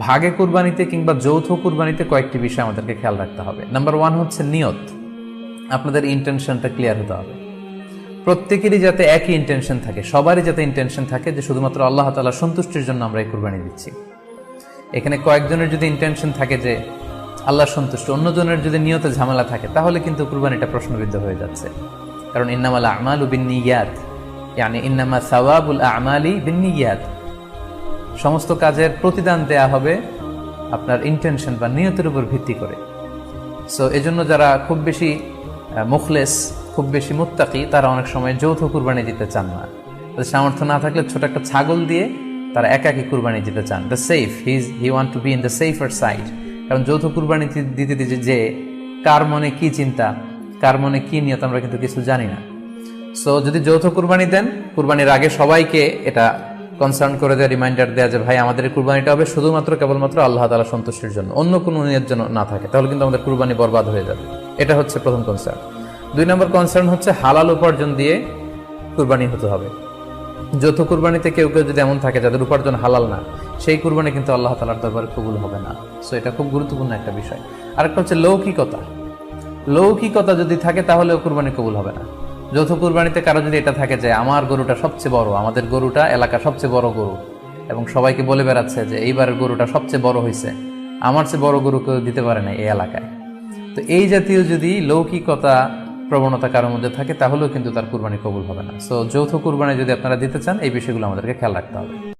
ভাগে কুরবানিতে কিংবা যৌথ কুরবানিতে কয়েকটি বিষয় আমাদেরকে খেয়াল রাখতে হবে। নাম্বার 1 হচ্ছে নিয়ত। আপনাদের ইন্টেনশনটা ক্লিয়ার হতে হবে। প্রত্যেকেরই যাতে একই ইন্টেনশন থাকে, সবারই যাতে ইন্টেনশন থাকে যে শুধুমাত্র আল্লাহ তাআলার সন্তুষ্টির জন্য আমরা এই কুরবানি দিচ্ছি। এখানে কয়েকজনের যদি ইন্টেনশন থাকে যে আল্লাহর সন্তুষ্ট, অন্যজনের যদি নিয়তে ঝামেলা থাকে, তাহলে কিন্তু কুরবানিটা প্রশ্নবিদ্ধ হয়ে যাচ্ছে। কারণ ইন্নামাল আমালু বিন্নিয়াত, ইয়ানি ইন্নামা সাওয়াবুল আমালি বিন্নিয়াত। সমস্ত কাজের প্রতিদান দেয়া হবে আপনার ইন্টেনশন বা নিয়তের উপর ভিত্তি করে। সো এজন্য যারা খুব বেশি মুখলেস, খুব বেশি মুত্তাকি, তারা অনেক সময় যৌথ কুরবানি দিতে চান না। তাদের সামর্থ্য না থাকলে ছোট একটা ছাগল দিয়ে তারা একাকী কুরবানি দিতে চান। The safe, he want to be in the safer side. কারণ যৌথ কুরবানি দিতে দিতে যে কার মনে কি চিন্তা, কার মনে কি নিয়ত, আমরা কিন্তু কিছু জানি না। সো যদি যৌথ কুরবানি দেন, কুরবানির আগে সবাইকে এটা কনসার্ন করে দেওয়া, রিমাইন্ডার দেওয়া যে ভাই আমাদের কুরবানিটা হবে শুধুমাত্র কেবলমাত্র আল্লাহ তাআলা সন্তুষ্টির জন্য, অন্য কোনো নিয়তের জন্য না থাকে, তাহলে কিন্তু আমাদের কুরবানি বরবাদ হয়ে যাবে। এটা হচ্ছে প্রথম কনসার্ন। 2 নম্বর কনসার্ন হচ্ছে হালাল উপার্জন দিয়ে কুরবানি হতে হবে। যৌথ কুরবানিতে কেউ কেউ যদি এমন থাকে যাদের উপার্জন হালাল না, সেই কুরবানি কিন্তু আল্লাহ তাআলার দরবারে কবুল হবে না। সো এটা খুব গুরুত্বপূর্ণ একটা বিষয়। আরেকটা হচ্ছে লৌকিকতা। লৌকিকতা যদি থাকে তাহলেও কুরবানি কবুল হবে না। যৌথ কুরবানিতে কারো যদি এটা থাকে যে আমার গরুটা সবচেয়ে বড়, আমাদের গরুটা এলাকার সবচেয়ে বড় গরু, এবং সবাইকে বলে বেড়াচ্ছে যে এইবারের গরুটা সবচেয়ে বড় হয়েছে, আমার চেয়ে বড় গরু কেউ দিতে পারে না এই এলাকায়, তো এই জাতীয় যদি লৌকিকতা প্রবণতা কারোর মধ্যে থাকে, তাহলেও কিন্তু তার কুরবানি কবুল হবে না। সো যৌথ কুরবানি যদি আপনারা দিতে চান, এই বিষয়গুলো আমাদেরকে খেয়াল রাখতে হবে।